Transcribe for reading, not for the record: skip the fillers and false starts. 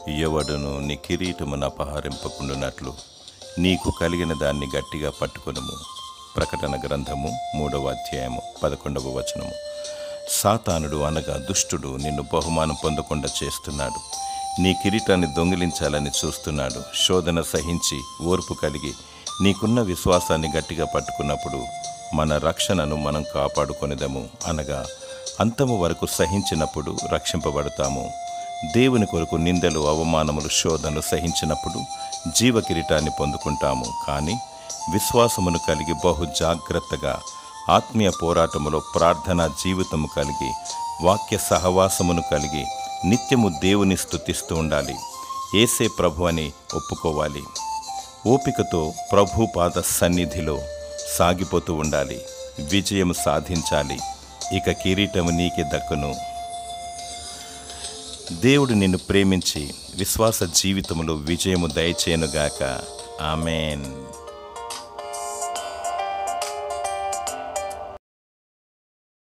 ఎవడును నీ కిరీటమును అపహరింపకుండునట్లు నీకు కలిగిన దాన్ని గట్టిగా పట్టుకొనుము. ప్రకటన గ్రంథము 3వ అధ్యాయము 11వ వచనము. సాతానుడు అనగా దుష్టుడు నిన్ను బహుమానం పొందకుండా చేస్తున్నాడు. నీ కిరీటాన్ని దొంగిలించాలని చూస్తున్నాడు. శోధన సహించి ఓర్పు కలిగి నీకున్న విశ్వాసాన్ని గట్టిగా పట్టుకున్నప్పుడు మన రక్షణను మనం కాపాడుకొనిదము. అనగా అంతము వరకు సహించినప్పుడు రక్షింపబడతాము. దేవుని కొరకు నిందలు, అవమానములు, శోధనలు సహించినప్పుడు జీవ కిరీటాన్ని పొందుకుంటాము. కానీ విశ్వాసమును కలిగి బహు జాగ్రత్తగా ఆత్మీయ పోరాటములో ప్రార్థనా జీవితము కలిగి వాక్య సహవాసమును కలిగి నిత్యము దేవుని స్తుతిస్తూ ఉండాలి. యేసే ప్రభు అని ఒప్పుకోవాలి. ఓపికతో ప్రభు పాద సన్నిధిలో సాగిపోతూ ఉండాలి. విజయం సాధించాలి. ఇక కిరీటము నీకే దక్కును. దేవుడు నిన్ను ప్రేమించి విశ్వాస జీవితములో విజయము దయచేయునుగాక. ఆమేన్.